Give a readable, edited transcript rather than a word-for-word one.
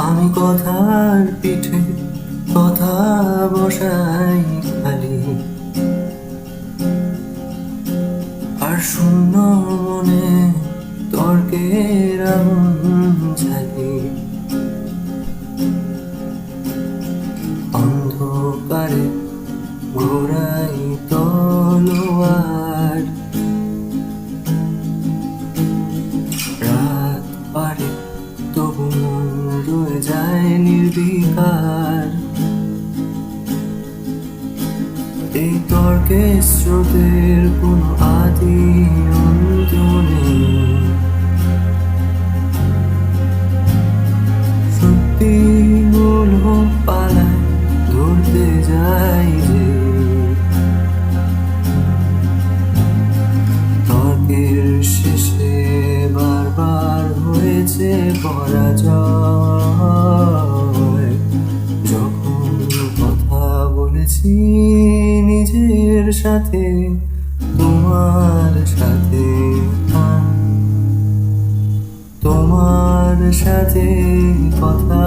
আমি কথার পিঠে কথা বসাই খালি, আর শূন্য মনে তর্কের আগুন জ্বালি। অন্ধকারে ঘোরাই তলোয়ার, রাত পারে তবু মন রয়ে যায় নির্বিকার। এই তর্কের স্রোতের কোনো আদি অন্ত নেই, সত্যিগুলো পালায় ধরতে যাই যে। তর্কের শেষে বারবার হয়েছে পরাজয়, যখন কথা বলেছি নিজের সাথে, তোমার সাথে, তোমার সাথে কথা